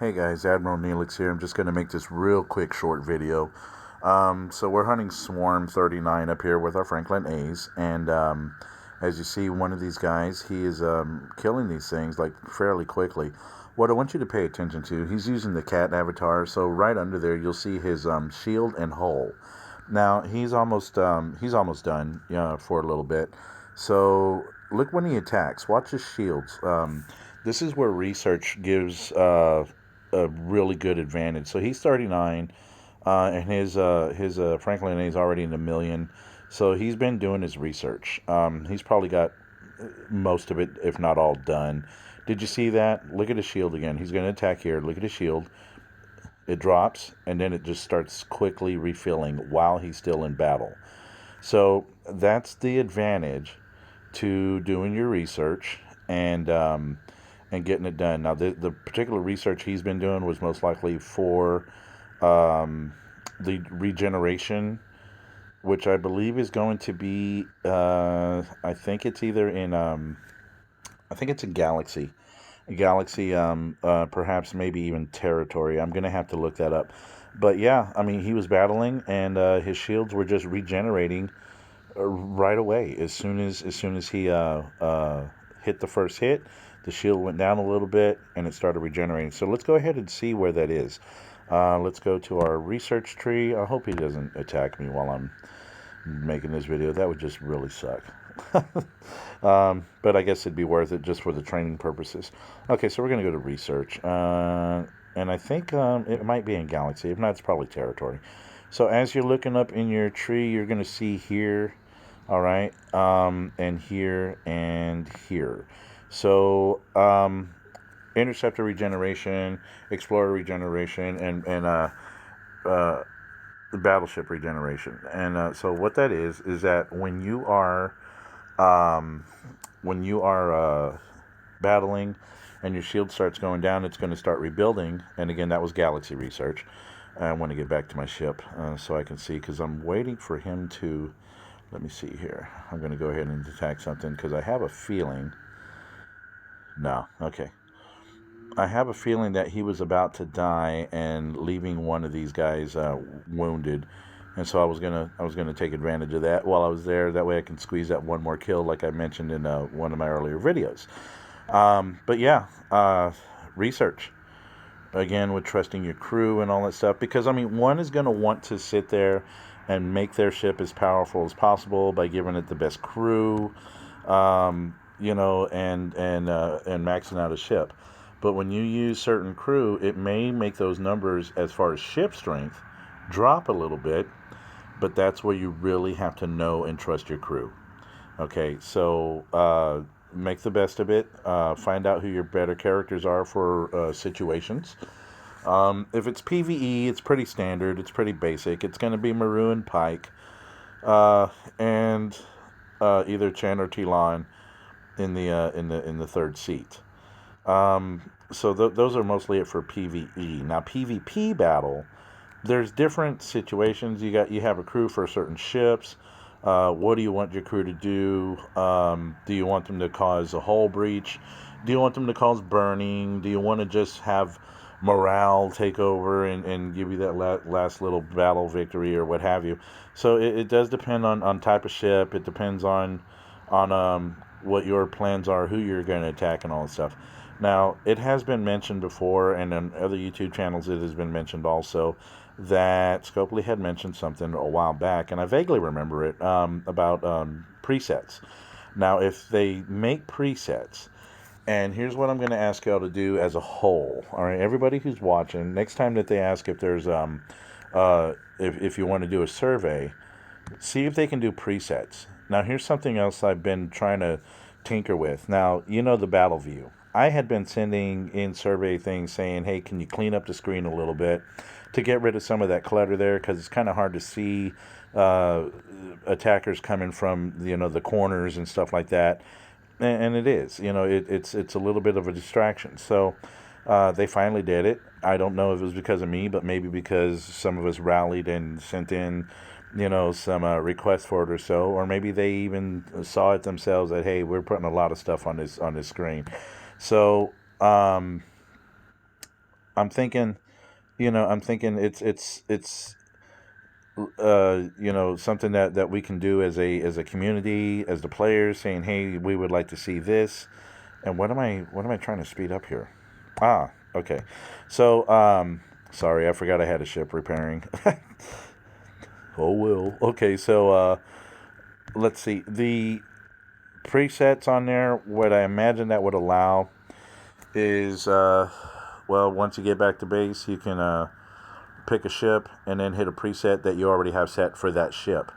Hey guys, Admiral Neelix here. I'm just going to make this real quick short video. So we're hunting Swarm 39 up here with our Franklin A's, and as you see, one of these guys, he is killing these things like fairly quickly. What I want you to pay attention to, he's using the cat avatar, so right under there you'll see his shield and hull. Now he's almost done for a little bit. So look when he attacks. Watch his shields. This is where research gives a really good advantage. So he's 39, and his Franklin A is already in the million. So he's been doing his research. He's probably got most of it, if not all, done. Did you see that? Look at his shield again. He's going to attack here. Look at his shield. It drops, and then it just starts quickly refilling while he's still in battle. So that's the advantage to doing your research and getting it done. Now, the particular research he's been doing was most likely for the regeneration, which I believe is going to be. I think it's either in. I think it's in Galaxy. Perhaps maybe even territory. I'm gonna have to look that up. But yeah, I mean, he was battling, and his shields were just regenerating right away. As soon as he hit the first hit, the shield went down a little bit, and it started regenerating. So let's go ahead and see where that is. Let's go to our research tree. I hope he doesn't attack me while I'm making this video. That would just really suck. But I guess it'd be worth it just for the training purposes. Okay, so we're going to go to research. And I think it might be in Galaxy. If not, it's probably territory. So as you're looking up in your tree, you're going to see here, all right, and here and here. So interceptor regeneration, explorer regeneration, and the battleship regeneration. And so what that is that um, when you are battling and your shield starts going down, it's going to start rebuilding. And again, that was Galaxy research. I want to get back to my ship so I can see, because I'm waiting for him to. Let me see here. I'm going to go ahead and attack something because I have a feeling. No, okay. I have a feeling that he was about to die and leaving one of these guys wounded, and so I was gonna take advantage of that while I was there. That way I can squeeze that one more kill, like I mentioned in one of my earlier videos. But yeah, research again with trusting your crew and all that stuff, because I mean, one is gonna want to sit there and make their ship as powerful as possible by giving it the best crew, and maxing out a ship. But when you use certain crew, it may make those numbers as far as ship strength drop a little bit, but that's where you really have to know and trust your crew. Okay, so make the best of it. Find out who your better characters are for situations. If it's PvE, it's pretty standard. It's pretty basic. It's going to be Maru and Pike, and either Chen or Tilon in the third seat. So those are mostly it for PvE. Now PvP battle, there's different situations. You have a crew for certain ships. What do you want your crew to do? Do you want them to cause a hull breach? Do you want them to cause burning? Do you want to just have morale take over and give you that last little battle victory or what have you? So it does depend on type of ship. It depends on what your plans are, who you're going to attack, and all that stuff. Now, it has been mentioned before, and on other YouTube channels it has been mentioned also, that Scopely had mentioned something a while back, and I vaguely remember it, about presets. Now, if they make presets, and here's what I'm going to ask y'all to do as a whole, all right, everybody who's watching, next time that they ask if there's, if you want to do a survey, see if they can do presets. Now, here's something else I've been trying to tinker with. Now, you know the battle view. I had been sending in survey things saying, hey, can you clean up the screen a little bit to get rid of some of that clutter there, because it's kind of hard to see attackers coming from the corners and stuff like that. And it is, it's a little bit of a distraction. So they finally did it. I don't know if it was because of me, but maybe because some of us rallied and sent in some requests for it or so, or maybe they even saw it themselves that, hey, we're putting a lot of stuff on this screen. So I'm thinking, I'm thinking it's something that we can do as a community, as the players, saying, hey, we would like to see this. And what am I trying to speed up here? Ah, okay. So, sorry, I forgot I had a ship repairing. Oh well. Okay, so let's see. The presets on there, what I imagine that would allow is, well, once you get back to base, you can pick a ship and then hit a preset that you already have set for that ship.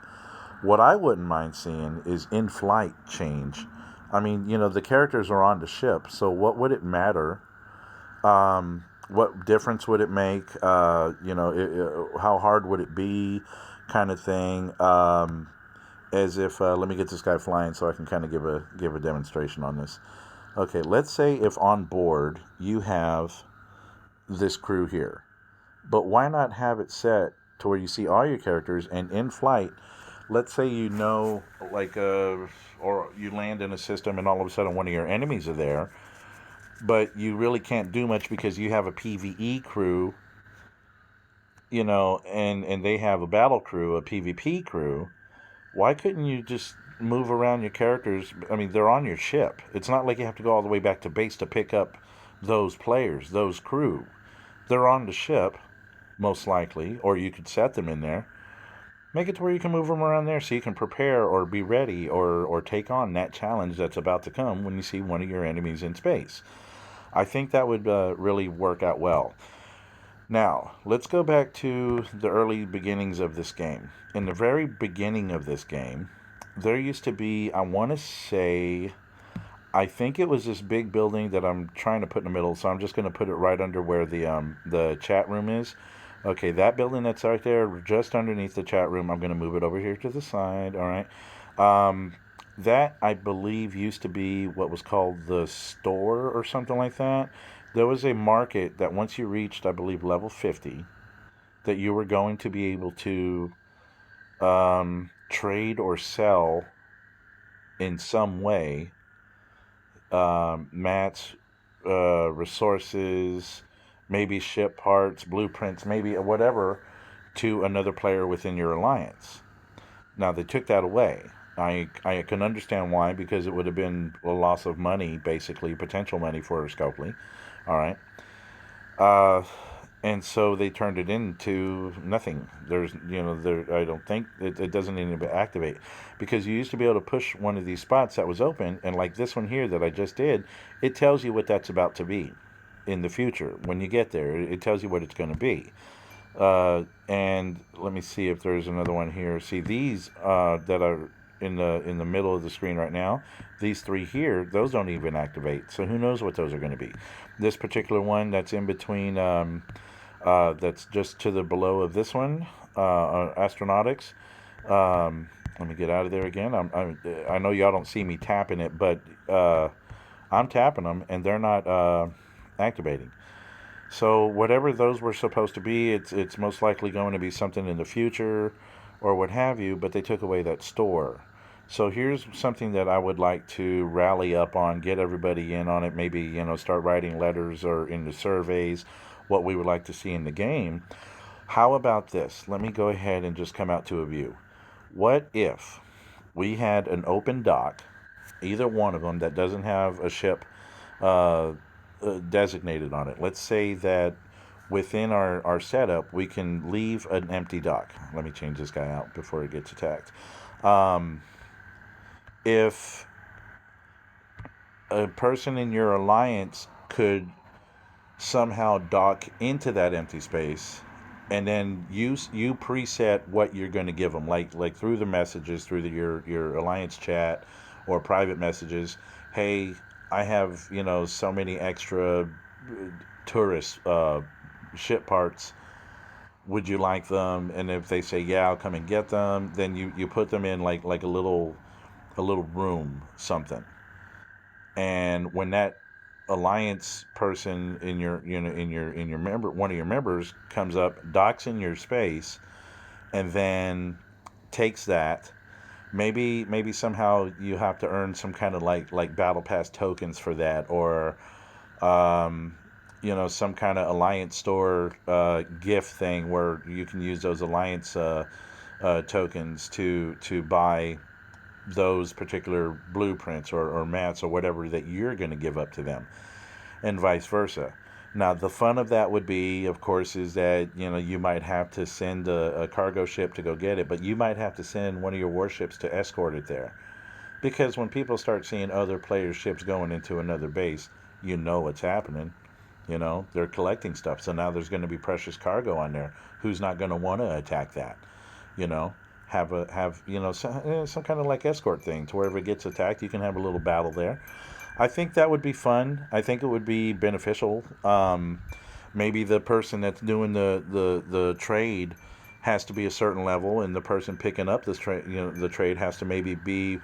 What I wouldn't mind seeing is in-flight change. I mean, the characters are on the ship, so what would it matter? What difference would it make? How hard would it be? Kind of thing. As if let me get this guy flying so I can kind of give a demonstration on this. Okay, let's say if on board you have this crew here, but why not have it set to where you see all your characters and in flight? Let's say like or you land in a system and all of a sudden one of your enemies are there, but you really can't do much because you have a PVE crew, and they have a battle crew, a PvP crew. Why couldn't you just move around your characters? I mean, they're on your ship. It's not like you have to go all the way back to base to pick up those players, those crew. They're on the ship, most likely, or you could set them in there. Make it to where you can move them around there so you can prepare or be ready or take on that challenge that's about to come when you see one of your enemies in space. I think that would really work out well. Now, let's go back to the early beginnings of this game. In the very beginning of this game, there used to be, I want to say, I think it was this big building that I'm trying to put in the middle, so I'm just going to put it right under where the chat room is. Okay, that building that's right there, just underneath the chat room, I'm going to move it over here to the side, all right? That, I believe, used to be what was called the store or something like that. There was a market that once you reached, I believe, level 50, that you were going to be able to trade or sell in some way mats, resources, maybe ship parts, blueprints, maybe whatever, to another player within your alliance. Now they took that away. I can understand why, because it would have been a loss of money, basically potential money for Scopely. All right. Uh, and so they turned it into nothing. I don't think it doesn't even activate, because you used to be able to push one of these spots that was open, and like this one here that I just did, it tells you what that's about to be in the future. When you get there, it tells you what it's going to be. And let me see if there's another one here. See these that are in the middle of the screen right now. These three here, those don't even activate. So who knows what those are going to be? This particular one that's in between, that's just to the below of this one, astronautics. Let me get out of there again. I know y'all don't see me tapping it, but I'm tapping them and they're not activating. So whatever those were supposed to be, it's most likely going to be something in the future or what have you, but they took away that store. So here's something that I would like to rally up on, get everybody in on it, maybe, start writing letters or in the surveys what we would like to see in the game. How about this? Let me go ahead and just come out to a view. What if we had an open dock, either one of them that doesn't have a ship uh, designated on it? Let's say that within our setup, we can leave an empty dock. Let me change this guy out before he gets attacked. Um, if a person in your alliance could somehow dock into that empty space, and then you preset what you're going to give them, like through the messages, through your alliance chat or private messages. Hey, I have so many extra tourist ship parts. Would you like them? And if they say yeah, I'll come and get them. Then you put them in like a little room, something. And when that alliance person in your member, one of your members comes up, docks in your space, and then takes that, maybe somehow you have to earn some kind of like battle pass tokens for that, or some kind of alliance store gift thing where you can use those alliance tokens to buy those particular blueprints or mats or whatever that you're going to give up to them, and vice versa. Now, the fun of that would be, of course, is that you might have to send a cargo ship to go get it, but you might have to send one of your warships to escort it there. Because when people start seeing other players' ships going into another base, you know what's happening. They're collecting stuff. So now there's going to be precious cargo on there. Who's not going to want to attack that? You know, have some kind of like escort thing to where if it gets attacked, you can have a little battle there. I think that would be fun. I think it would be beneficial. Maybe the person that's doing the trade has to be a certain level, and the person picking up this trade, the trade has to maybe be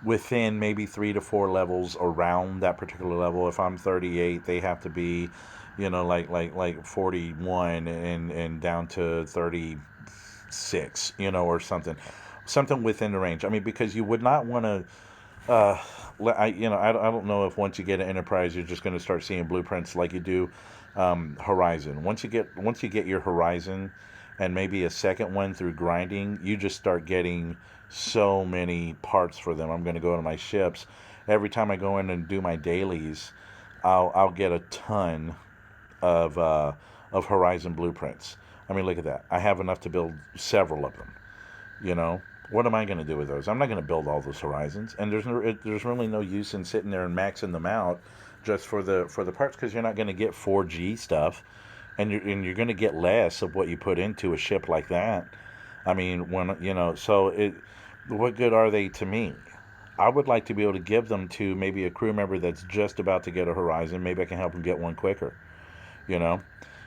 within maybe 3 to 4 levels around that particular level. If I'm 38, they have to be, like 41 and down to 36, or something within the range. I mean, because you would not want to. I don't know if once you get an enterprise, you're just going to start seeing blueprints like you do Horizon. Once you get your Horizon, and maybe a second one through grinding, you just start getting so many parts for them. I'm going to go to my ships. Every time I go in and do my dailies, I'll get a ton of Horizon blueprints. I mean, look at that. I have enough to build several of them. You know, what am I going to do with those? I'm not going to build all those Horizons, and there's really no use in sitting there and maxing them out just for the parts, because you're not going to get 4G stuff, and you're going to get less of what you put into a ship like that. I mean, what good are they to me? I would like to be able to give them to maybe a crew member that's just about to get a Horizon. Maybe I can help them get one quicker. You know,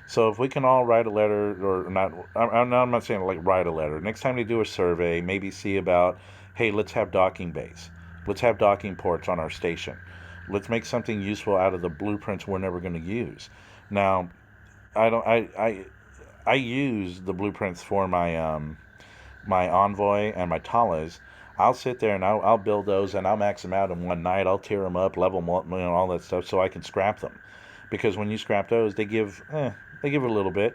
so if we can all write a letter, or not, I'm not saying like write a letter. Next time they do a survey, maybe see about, hey, let's have docking bays. Let's have docking ports on our station. Let's make something useful out of the blueprints we're never going to use. Now, I don't, I use the blueprints for my Envoy and my Talas. I'll sit there and I'll build those, and I'll max them out in one night. I'll tear them up, level them up, all that stuff, so I can scrap them. Because when you scrap those, they give a little bit.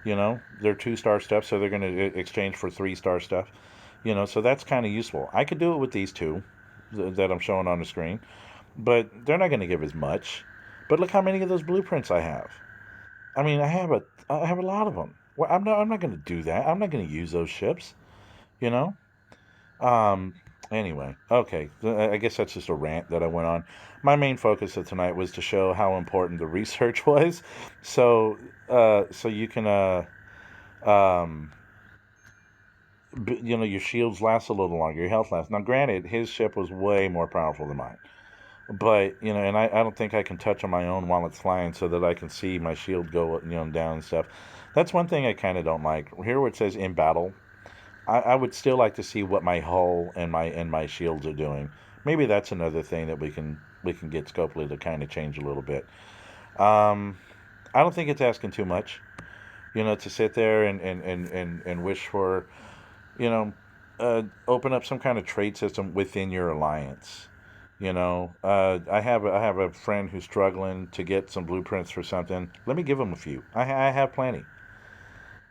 They're 2-star stuff, so they're going to exchange for 3-star stuff. So that's kind of useful. I could do it with these two that I'm showing on the screen, but they're not going to give as much. But look how many of those blueprints I have. I mean, I have a lot of them. Well, I'm not going to do that. I'm not going to use those ships. You know. Um. Anyway, okay. I guess that's just a rant that I went on. My main focus of tonight was to show how important the research was, so you can um your shields last a little longer, your health lasts. Now, granted, his ship was way more powerful than mine, but and I don't think I can touch on my own while it's flying, so that I can see my shield go down and stuff. That's one thing I kind of don't like. Here where it says in battle, I would still like to see what my hull and my shields are doing. Maybe that's another thing that we can get Scopely to kind of change a little bit. Um, I don't think it's asking too much, to sit there and wish for, you know, open up some kind of trade system within your alliance. I have a friend who's struggling to get some blueprints for something. Let me give him a few. I have plenty.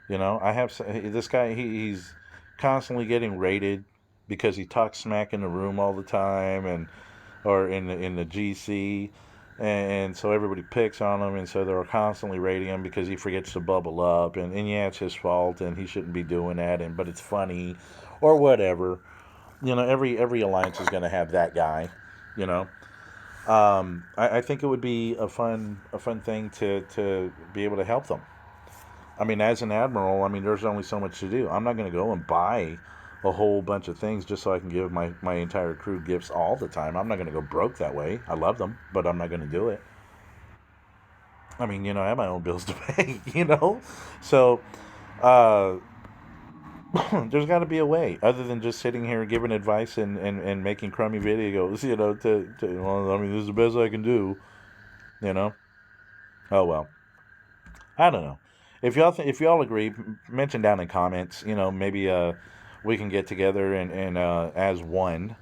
This guy. He's constantly getting raided because he talks smack in the room all the time, and or in the GC, and so everybody picks on him, and so they're constantly raiding him because he forgets to bubble up, and yeah, it's his fault, and he shouldn't be doing that, but it's funny, or whatever. Every alliance is going to have that guy. You know. I think it would be a fun thing to be able to help them. I mean, as an admiral, I mean, there's only so much to do. I'm not going to go and buy a whole bunch of things just so I can give my entire crew gifts all the time. I'm not going to go broke that way. I love them, but I'm not going to do it. I mean, I have my own bills to pay. So, uh, there's got to be a way other than just sitting here giving advice and making crummy videos, well, I mean, this is the best I can do, you know? Oh, well. I don't know. If y'all agree, mention down in comments. Maybe we can get together and as one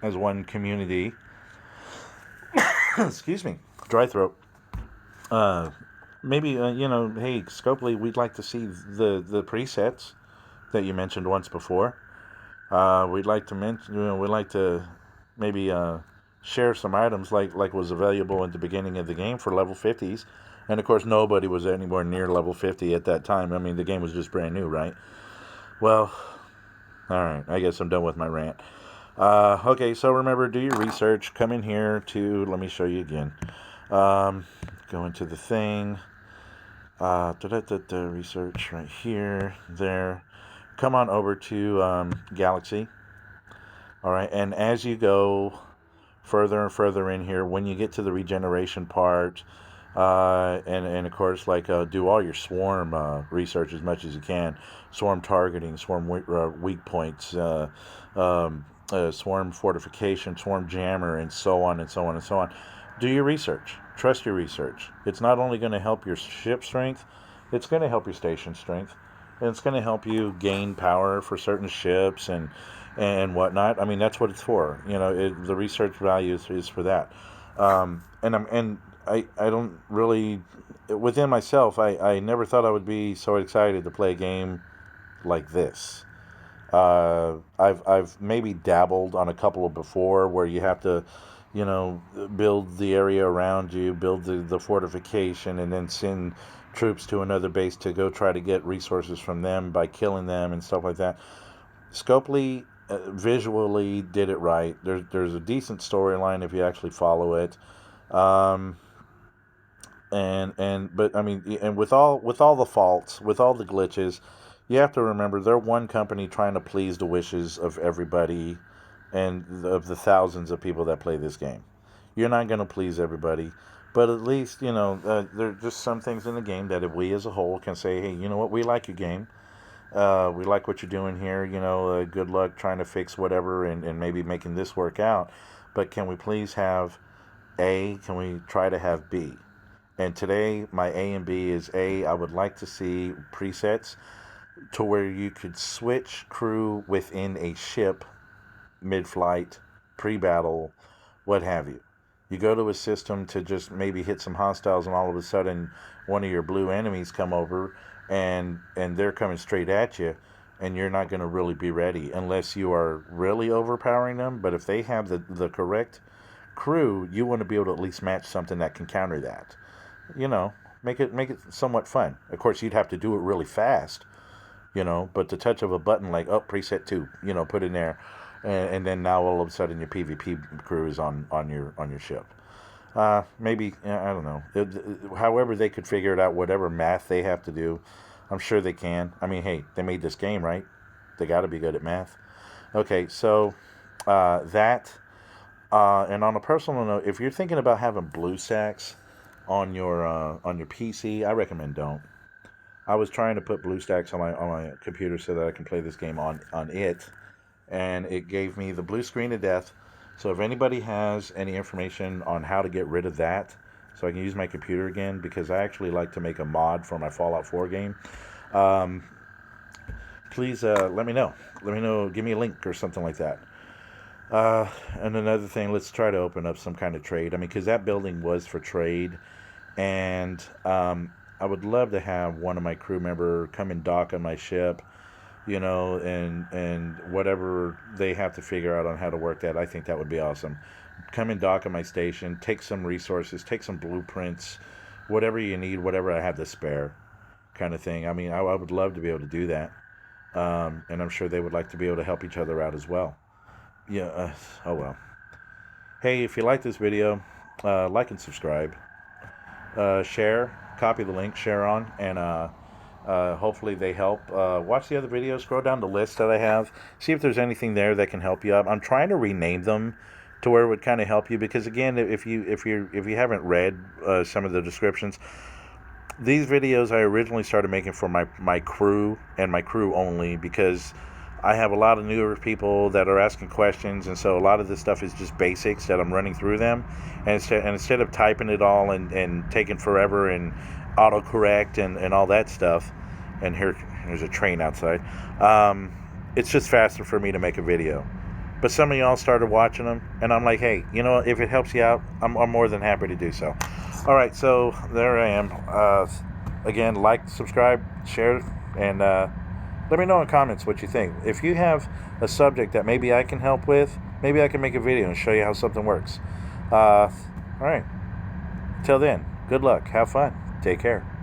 as one community. Excuse me, dry throat. Uh, maybe hey, Scopely, we'd like to see the presets that you mentioned once before. We'd like to mention, we'd like to maybe share some items like was available at the beginning of the game for level 50s, and of course nobody was anywhere near level 50 at that time. I mean, the game was just brand new, right? Well, all right. I guess I'm done with my rant. Okay, so remember, do your research. Come in here to, let me show you again. Um, go into the thing. Research right here, there. Come on over to Galaxy. All right, and as you go further and further in here, when you get to the regeneration part, and of course, do all your swarm research as much as you can. Swarm targeting, swarm weak points, swarm fortification, swarm jammer, and so on and so on and so on. Do your research. Trust your research. It's not only going to help your ship strength, it's going to help your station strength, and it's going to help you gain power for certain ships and whatnot. I mean, that's what it's for. The research value is for that. I don't really, within myself, I never thought I would be so excited to play a game like this. I've maybe dabbled on a couple of before where you have to, build the area around you, build the fortification, and then send troops to another base to go try to get resources from them by killing them and stuff like that. Scopely visually did it right. There's a decent storyline if you actually follow it. Um, but I mean, and with all the faults, with all the glitches, you have to remember they're one company trying to please the wishes of everybody and of the thousands of people that play this game. You're not going to please everybody, but at least there are just some things in the game that if we as a whole can say, hey, you know what, we like your game. We like what you're doing here. Good luck trying to fix whatever and maybe making this work out. But can we please have A? Can we try to have B? And today, my A and B is A, I would like to see presets to where you could switch crew within a ship mid flight, pre battle, what have you. You go to a system to just maybe hit some hostiles, and all of a sudden, one of your blue enemies come over and they're coming straight at you, and you're not going to really be ready unless you are really overpowering them. But if they have the correct crew, you want to be able to at least match something that can counter that. you know, make it somewhat fun. Of course, you'd have to do it really fast, but the touch of a button like preset 2, put in there, and then now all of a sudden your PvP crew is on your ship. Maybe I don't know. However they could figure it out, whatever math they have to do, I'm sure they can. I mean, hey, they made this game, right? They got to be good at math. Okay, so that. And on a personal note, if you're thinking about having BlueStacks on your PC, I recommend don't. I was trying to put BlueStacks on my computer so that I can play this game on it, and it gave me the blue screen of death. So if anybody has any information on how to get rid of that, so I can use my computer again, because I actually like to make a mod for my Fallout 4 game, um, please let me know. Let me know. Give me a link or something like that. And another thing, let's try to open up some kind of trade. I mean, because that building was for trade, and I would love to have one of my crew member come and dock on my ship, and whatever they have to figure out on how to work that. I think that would be awesome. Come and dock on my station, take some resources, take some blueprints, whatever you need, whatever I have to spare, kind of thing. I mean, I would love to be able to do that, and I'm sure they would like to be able to help each other out as well. Yeah. Oh well. Hey, if you like this video, like and subscribe. Share, copy the link, share on, and hopefully they help. Watch the other videos. Scroll down the list that I have. See if there's anything there that can help you out. I'm trying to rename them to where it would kind of help you, because again, if you haven't read some of the descriptions, these videos I originally started making for my crew and my crew only, because I have a lot of newer people that are asking questions, and so a lot of this stuff is just basics that I'm running through them. And instead of typing it all and taking forever and autocorrect and all that stuff, and here's a train outside, it's just faster for me to make a video. But some of y'all started watching them, and I'm like, hey, if it helps you out, I'm more than happy to do so. All right, so there I am. Again, like, subscribe, share, and let me know in comments what you think. If you have a subject that maybe I can help with, maybe I can make a video and show you how something works. All right. Till then, good luck. Have fun. Take care.